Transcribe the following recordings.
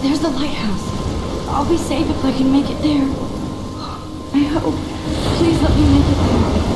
There's the lighthouse. I'll be safe if I can make it there. I hope. Please let me make it there.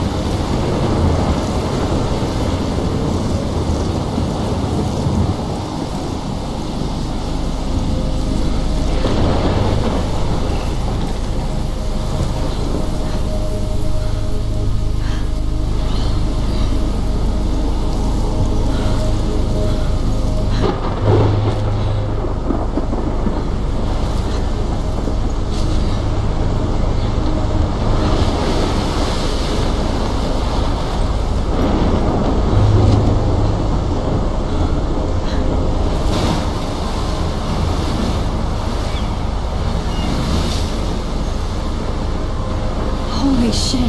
Holy shit.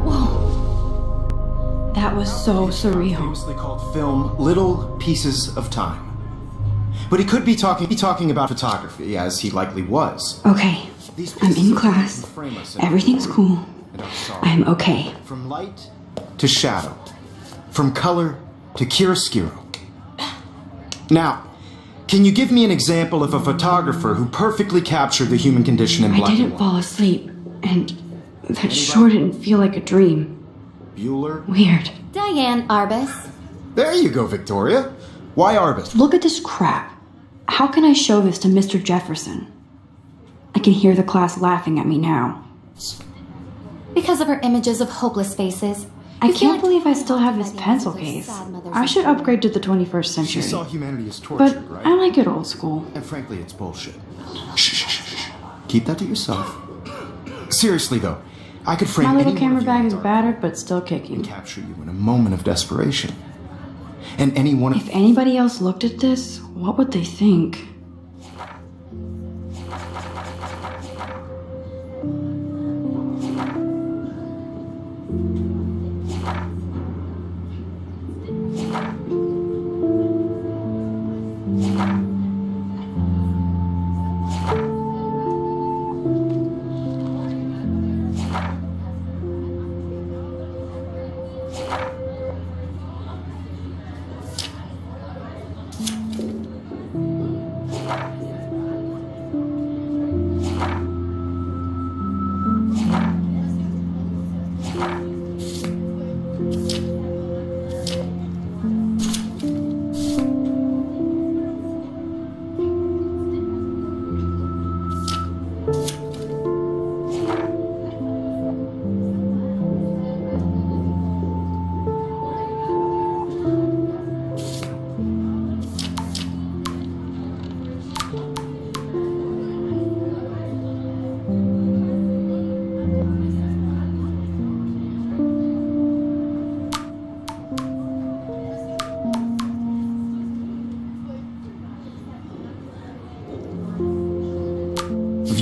Whoa. That was so surreal. Famously called film Little Pieces of Time. But he could be talking about photography, as he likely was. Okay. I'm in class. Everything's cool. I'm okay. From light to shadow. From color to chiaroscuro. Now, can you give me an example of a photographer who perfectly captured the human condition in black and white? I didn't fall asleep, and that sure didn't feel like a dream. Bueller? Weird. Diane Arbus. There you go, Victoria. Why Arbus? Look at this crap. How can I show this to Mr. Jefferson? I can hear the class laughing at me now. Because of her images of hopeless faces. I can't believe I still have this pencil case. I should upgrade to the 21st century. She saw humanity as tortured, but right? I like it old school. And frankly, it's bullshit. Shh. Keep that to yourself. Seriously, though, I could frame My little any camera one of you bag in is the dark battered, but still kicking. and capture you in a moment of desperation. And any one of If anybody else looked at this, what would they think?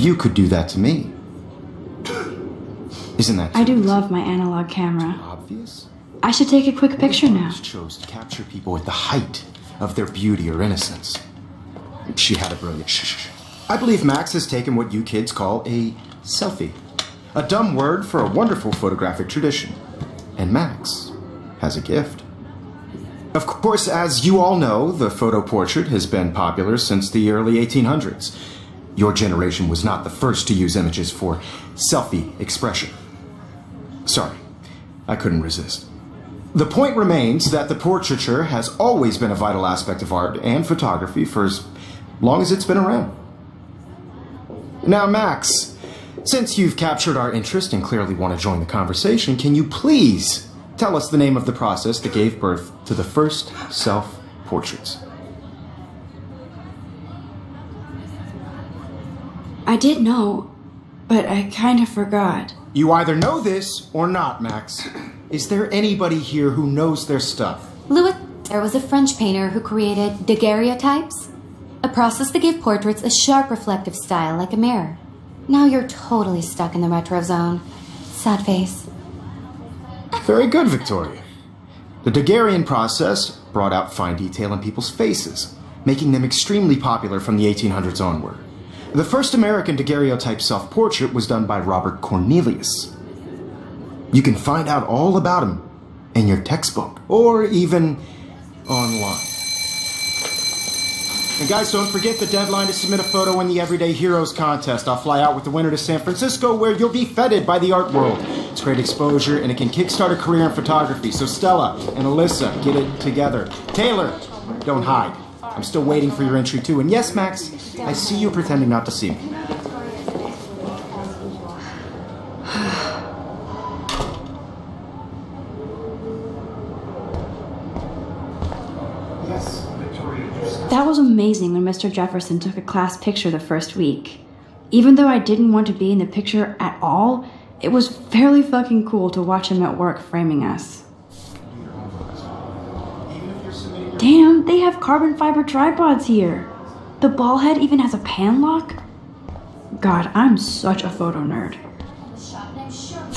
you could do that to me. Isn't that I do love my analog camera. obvious? I should take a quick picture now. Chose to capture people at the height of their beauty or innocence. She had a brilliant I believe Max has taken what you kids call a selfie. A dumb word for a wonderful photographic tradition. And Max has a gift. Of course, as you all know, the photo portrait has been popular since the early 1800s. Your generation was not the first to use images for selfie expression. Sorry, I couldn't resist. The point remains that the portraiture has always been a vital aspect of art and photography for as long as it's been around. Now, Max, since you've captured our interest and clearly want to join the conversation, can you please tell us the name of the process that gave birth to the first self-portraits? I did know, but I kind of forgot. You either know this or not, Max. Is there anybody here who knows their stuff? Louis was a French painter who created daguerreotypes, a process that gave portraits a sharp reflective style like a mirror. Now you're totally stuck in the retro zone. Sad face. Very good, Victoria. The Daguerrean process brought out fine detail in people's faces, making them extremely popular from the 1800s onward. The first American daguerreotype self-portrait was done by Robert Cornelius. You can find out all about him in your textbook, or even online. And guys, don't forget the deadline to submit a photo in the Everyday Heroes contest. I'll fly out with the winner to San Francisco, where you'll be feted by the art world. It's great exposure, and it can kickstart a career in photography. So Stella and Alyssa, get it together. Taylor, don't hide. I'm still waiting for your entry too. And yes, Max, I see you pretending not to see me. That was amazing when Mr. Jefferson took a class picture the first week. Even though I didn't want to be in the picture at all, it was fairly fucking cool to watch him at work framing us. Damn, they have carbon fiber tripods here. The ball head even has a pan lock. God, I'm such a photo nerd.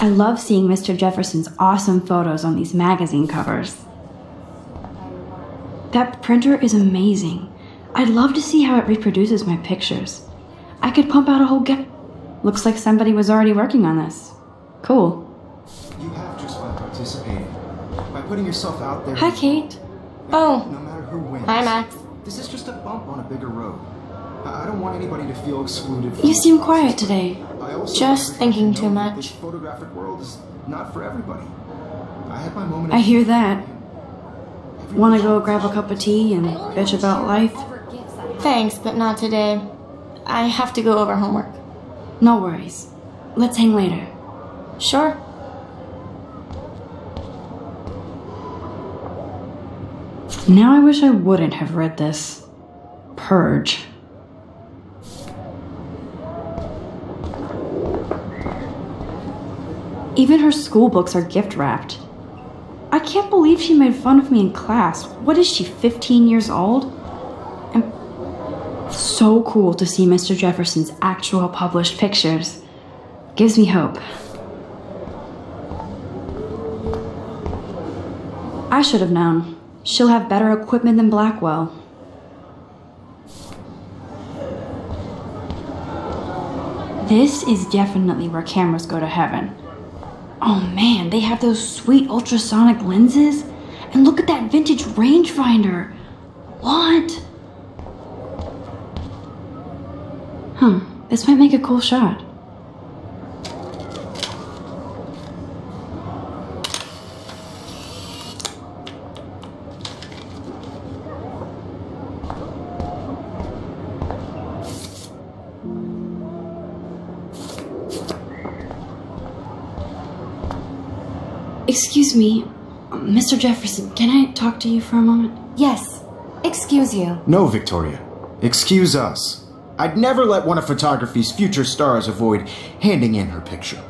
I love seeing Mr. Jefferson's awesome photos on these magazine covers. That printer is amazing. I'd love to see how it reproduces my pictures. I could pump out a whole Looks like somebody was already working on this. Cool. You have just by participating. By putting yourself out there. Hi, Kate. Oh. No matter who wins. Hi, Max. This is just a bump on a bigger road. I don't want anybody to feel excluded from You seem quiet today. I also Just want thinking everybody to too know that much. This photographic world is not for everybody. I had my moment. I hear that. Want to go grab a cup of tea and bitch about life? Thanks, but not today. I have to go over homework. No worries. Let's hang later. Sure. Now I wish I wouldn't have read this. Purge. Even her school books are gift wrapped. I can't believe she made fun of me in class. What is she, 15 years old? And so cool to see Mr. Jefferson's actual published pictures. Gives me hope. I should have known. She'll have better equipment than Blackwell. This is definitely where cameras go to heaven. Oh man, they have those sweet ultrasonic lenses. And look at that vintage rangefinder. What? This might make a cool shot. Excuse me, Mr. Jefferson, can I talk to you for a moment? Yes. Excuse you. No, Victoria. Excuse us. I'd never let one of photography's future stars avoid handing in her picture.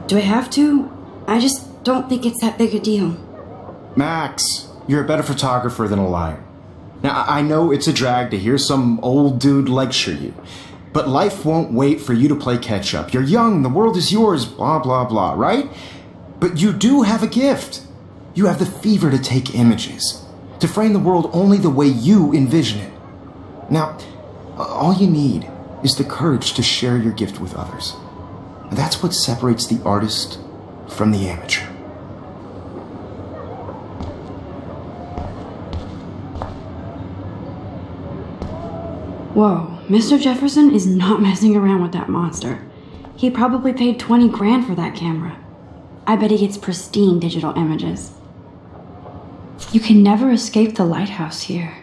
Do I have to? I just don't think it's that big a deal. Max, you're a better photographer than a liar. Now, I know it's a drag to hear some old dude lecture you, but life won't wait for you to play catch-up. You're young, the world is yours, blah, blah, blah, right? But you do have a gift. You have the fever to take images, to frame the world only the way you envision it. Now, all you need is the courage to share your gift with others. And that's what separates the artist from the amateur. Whoa, Mr. Jefferson is not messing around with that monster. He probably paid 20 grand for that camera. I bet he gets pristine digital images. You can never escape the lighthouse here.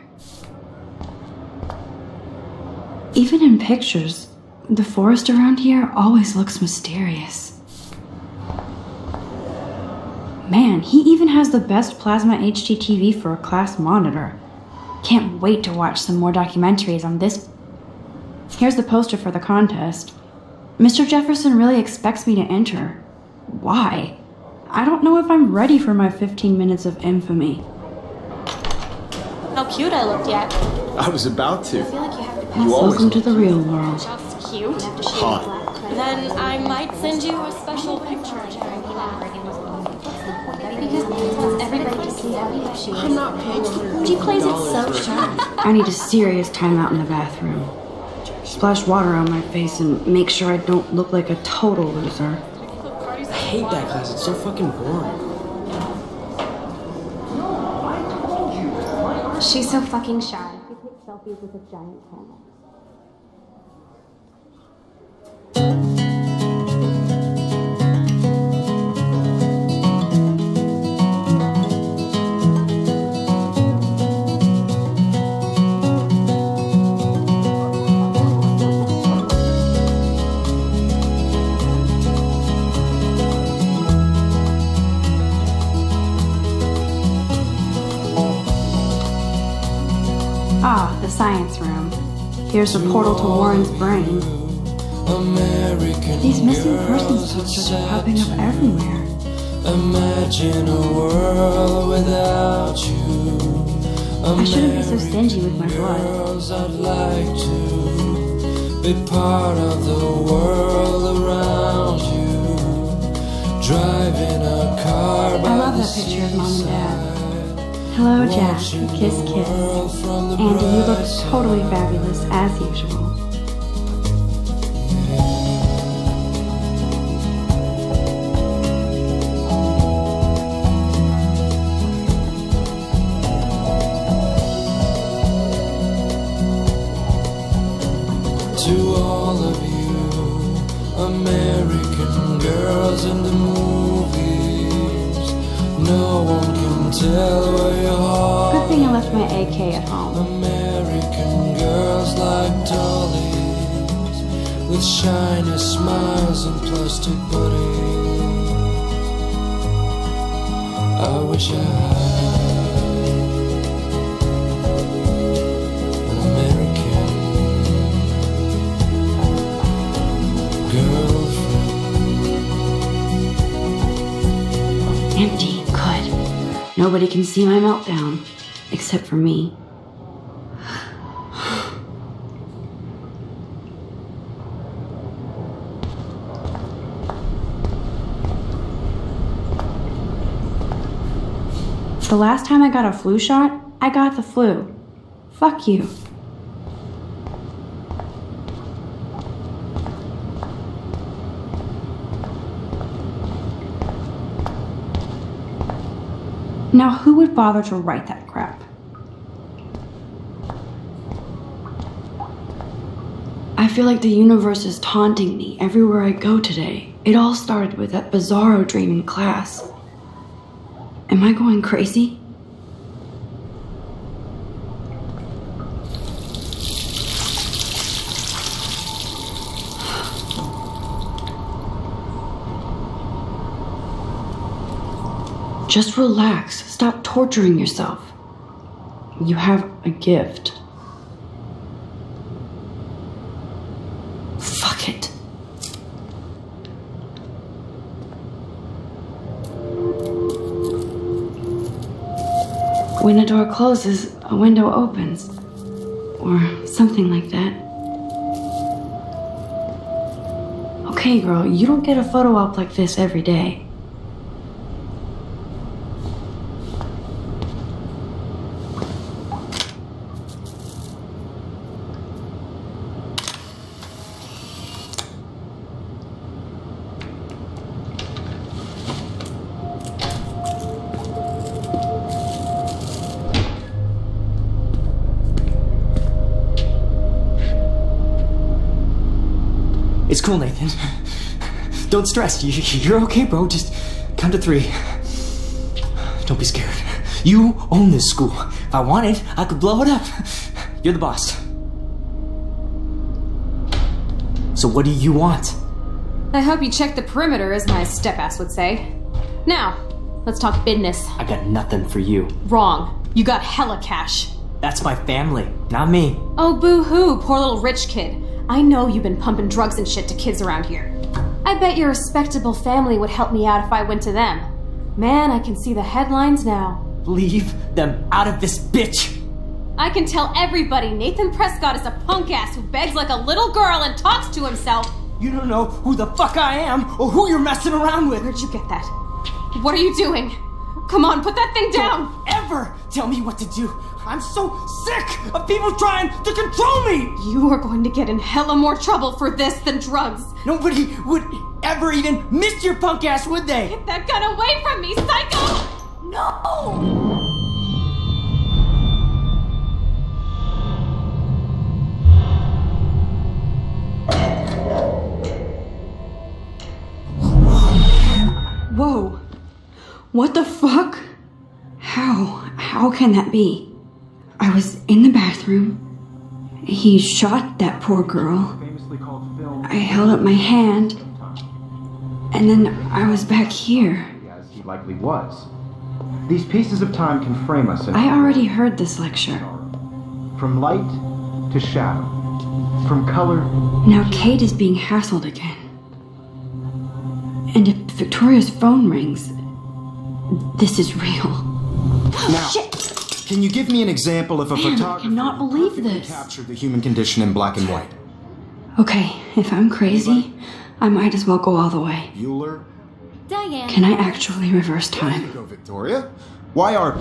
Even in pictures, the forest around here always looks mysterious. Man, he even has the best plasma HDTV for a class monitor. Can't wait to watch some more documentaries on this. Here's the poster for the contest. Mr. Jefferson really expects me to enter. Why? I don't know if I'm ready for my 15 minutes of infamy. How cute I looked yet. I was about to. I feel like you have to pass. Welcome to the real world. Just cute. Hot. Then I might send you a special picture. just wants everybody to see how cute she is. I'm not paying $150. She plays it so sharp. I need a serious timeout in the bathroom. Splash water on my face and make sure I don't look like a total loser. I hate that class. It's so fucking boring. She's so fucking shy. She takes selfies with a giant camera. Ah, the science room. Here's the portal to Warren's brain. These missing persons posters are popping up everywhere. Imagine a world without you. I shouldn't be so stingy with my blood. I'd like to be part of the world around you. Driving a car by I love the that picture of Mom and Dad. seaside. Hello, Jack. Kiss, kiss. Andy, you look totally fabulous, as usual. To all of you, American girls in the movies, no one can tell where your heart. Good thing I left my AK at home. American girls like dollies, with shiny smiles and plastic bodies. I wish I had an American girlfriend. Empty. Good. Nobody can see my meltdown. Except for me. The last time I got a flu shot, I got the flu. Fuck you. Now, who would bother to write that crap? I feel like the universe is taunting me everywhere I go today. It all started with that bizarro dream in class. Am I going crazy? Just relax. Stop torturing yourself. You have a gift. Fuck it. When a door closes, a window opens. Or something like that. Okay, girl, you don't get a photo op like this every day. It's cool, Nathan. Don't stress. You're okay, bro. Just count to 3. Don't be scared. You own this school. If I wanted, I could blow it up. You're the boss. So what do you want? I hope you check the perimeter, as my step-ass would say. Now, let's talk business. I got nothing for you. Wrong. You got hella cash. That's my family, not me. Oh, boo-hoo, poor little rich kid. I know you've been pumping drugs and shit to kids around here. I bet your respectable family would help me out if I went to them. Man, I can see the headlines now. Leave them out of this bitch! I can tell everybody Nathan Prescott is a punk ass who begs like a little girl and talks to himself. You don't know who the fuck I am or who you're messing around with. Where'd you get that? What are you doing? Come on, put that thing down! Ever tell me what to do. I'm so sick of people trying to control me. You are going to get in hella more trouble for this than drugs. Nobody would ever even miss your punk ass, would they? Get that gun away from me, psycho! No! Whoa. What the fuck? How can that be? I was in the bathroom. He shot that poor girl. I held up my hand. And then I was back here. As he likely was. These pieces of time can frame us in I already heard this lecture. from light to shadow, from color. Now Kate is being hassled again. And if Victoria's phone rings, this is real. Now, can you give me an example of a Man, I photographer cannot who believe perfectly this. captured the human condition in black and white? Okay, if I'm crazy, I might as well go all the way. Bueller? Diane. Can I actually reverse There you time? go, Victoria. Why are...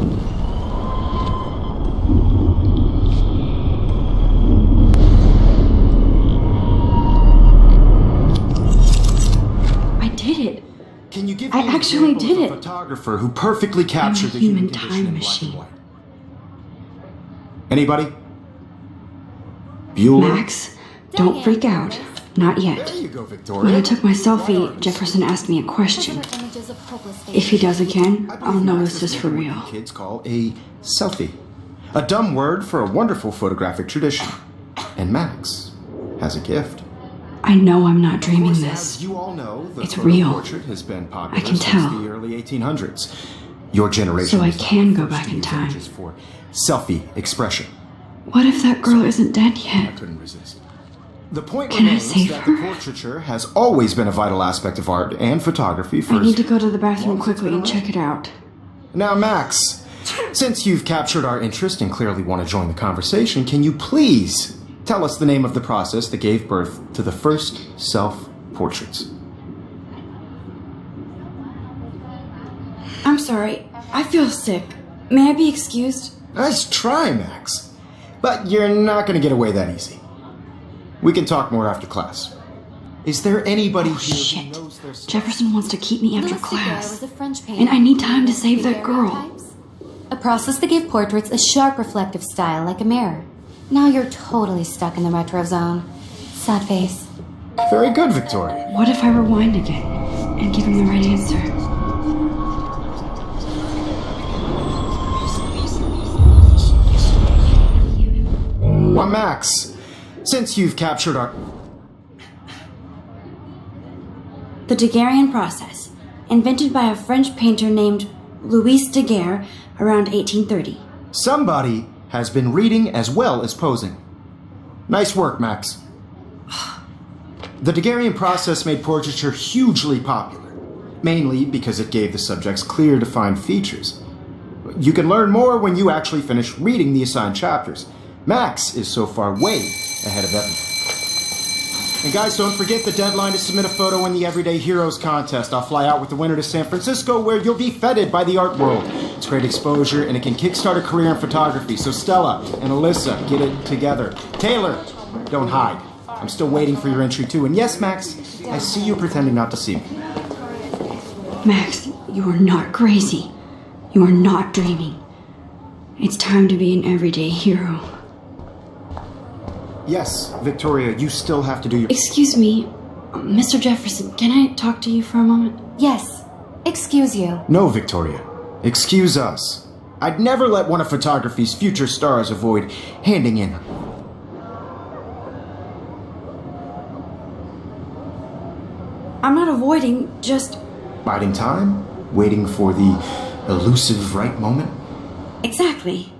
I did it. Can you give I me an actually example did of a it. photographer who perfectly captured the human human condition time in black machine. and white? Anybody? Bueller? Max, don't freak out. Not yet. There you go, Victoria. When I took my selfie, Jefferson asked me a question. If he does again, I I'll believe know Max this has is for made what real. you kids call a selfie. A dumb word for a wonderful photographic tradition. And Max has a gift. I know I'm not dreaming As this. you all know, the It's photo real. portrait has been popular I can since tell. the early 1800s. Your generation So I was the can go first back to in use time. images for selfie expression. What if that girl isn't dead I yet? couldn't resist. The point Can I remains save that her? the portraiture has always been a vital aspect of art and photography for I need to go to the bathroom quickly and check it out. Now, Max, since you've captured our interest and clearly want to join the conversation, can you please tell us the name of the process that gave birth to the first self-portraits? I'm sorry. I feel sick. May I be excused? Nice try, Max. But you're not going to get away that easy. We can talk more after class. Is there anybody here who Shit. knows their stuff? Jefferson wants to keep me after Louis Daguerre class. was a French painter. And I need time to save that girl. Daguerreotypes? A process that gave portraits a sharp reflective style like a mirror. Now you're totally stuck in the retro zone. Sad face. Very good, Victoria. What if I rewind again and give him the right answer? Well, Max, since you've captured our... The Daguerrean process, invented by a French painter named Louis Daguerre around 1830. Somebody has been reading as well as posing. Nice work, Max. The Daguerrean process made portraiture hugely popular, mainly because it gave the subjects clear, defined features. You can learn more when you actually finish reading the assigned chapters. Max is so far way ahead of everyone. And guys, don't forget the deadline to submit a photo in the Everyday Heroes contest. I'll fly out with the winner to San Francisco, where you'll be feted by the art world. It's great exposure, and it can kickstart a career in photography. So Stella and Alyssa, get it together. Taylor, don't hide. I'm still waiting for your entry too. And yes, Max, I see you pretending not to see me. Max, you are not crazy. You are not dreaming. It's time to be an everyday hero. Yes, Victoria, you still have to do your... Excuse me, Mr. Jefferson, can I talk to you for a moment? Yes. Excuse you. No, Victoria. Excuse us. I'd never let one of photography's future stars avoid handing in. I'm not avoiding, just... Biding time? Waiting for the elusive right moment? Exactly.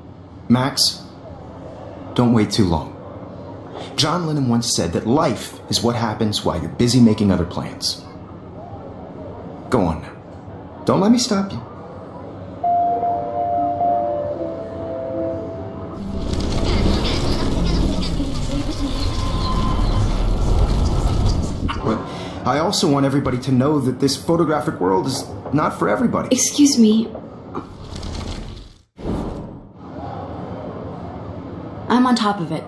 Max, don't wait too long. John Lennon once said that life is what happens while you're busy making other plans. Go on now. Don't let me stop you. But I also want everybody to know that this photographic world is not for everybody. Excuse me, I'm on top of it.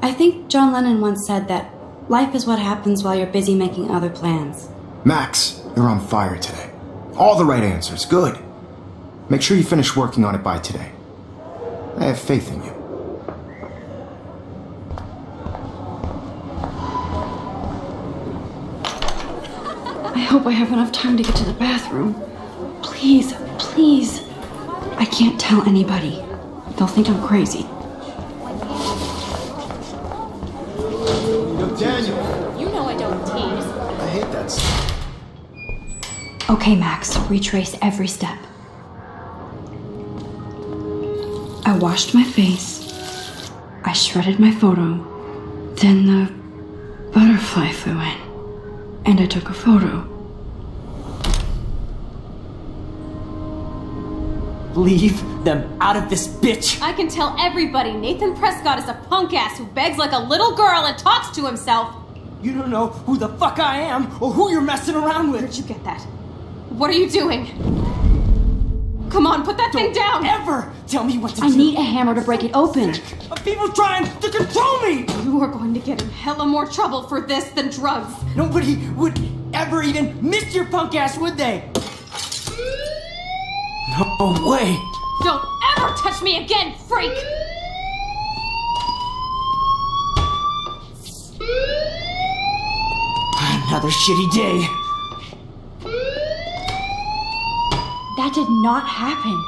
I think John Lennon once said that life is what happens while you're busy making other plans. Max, you're on fire today. All the right answers. Good. Make sure you finish working on it by today. I have faith in you. I hope I have enough time to get to the bathroom. Please, please. I can't tell anybody. They'll think I'm crazy. Yo, Daniel. You know I don't tease. I hate that stuff. Okay, Max, retrace every step. I washed my face. I shredded my photo. Then the butterfly flew in. And I took a photo. Leave them out of this bitch! I can tell everybody Nathan Prescott is a punk ass who begs like a little girl and talks to himself. You don't know who the fuck I am or who you're messing around with. Where'd you get that? What are you doing? Come on, put that thing down! Ever tell me what to do. I need a hammer to break it open. Of people trying to control me! You are going to get in hella more trouble for this than drugs. Nobody would ever even miss your punk ass, would they? No way! Don't ever touch me again, freak! Another shitty day. That did not happen.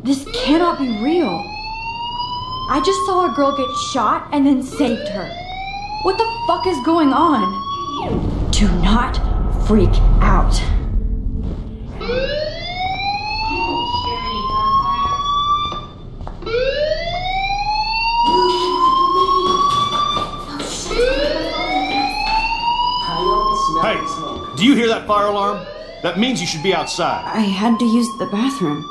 This cannot be real. I just saw a girl get shot and then saved her. What the fuck is going on? Do not freak out. Hey, do you hear that fire alarm? That means you should be outside. I had to use the bathroom.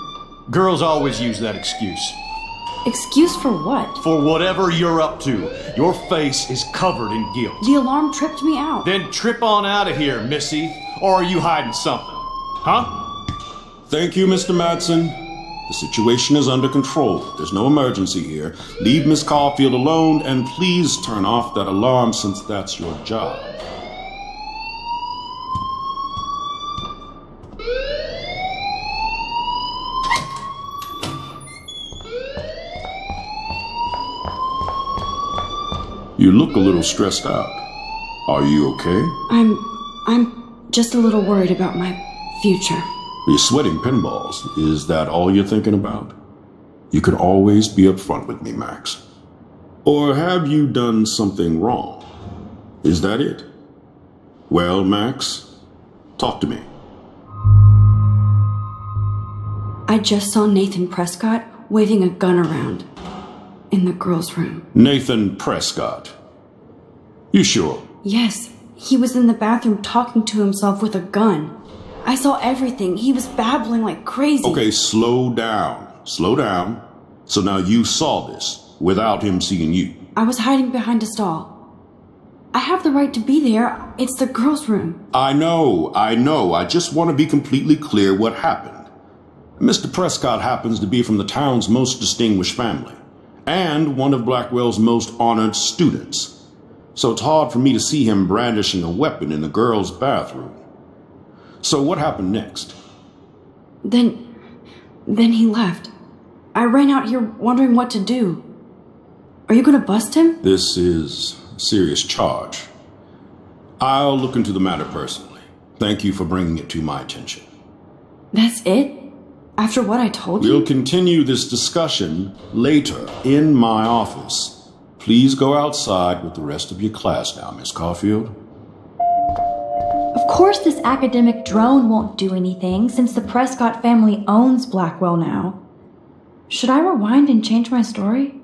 Girls always use that excuse. Excuse for what? For whatever you're up to, your face is covered in guilt. The alarm tripped me out. Then trip on out of here, Missy. Or are you hiding something? Huh? Thank you, Mr. Madsen. The situation is under control. There's no emergency here. Leave Miss Caulfield alone, and please turn off that alarm since that's your job. You look a little stressed out. Are you okay? I'm just a little worried about my future. You're sweating pinballs. Is that all you're thinking about? You can always be upfront with me, Max. Or have you done something wrong? Is that it? Well, Max, talk to me. I just saw Nathan Prescott waving a gun around in the girls' room. Nathan Prescott. You sure? Yes, he was in the bathroom talking to himself with a gun. I saw everything. He was babbling like crazy. Okay, slow down. Slow down. So now you saw this without him seeing you. I was hiding behind a stall. I have the right to be there. It's the girls' room. I know. I just want to be completely clear what happened. Mr. Prescott happens to be from the town's most distinguished family and one of Blackwell's most honored students. So it's hard for me to see him brandishing a weapon in the girls' bathroom. So what happened next? Then he left. I ran out here wondering what to do. Are you gonna bust him? This is a serious charge. I'll look into the matter personally. Thank you for bringing it to my attention. That's it? After what I told you? We'll continue this discussion later in my office. Please go outside with the rest of your class now, Miss Caulfield. Of course this academic drone won't do anything since the Prescott family owns Blackwell now. Should I rewind and change my story?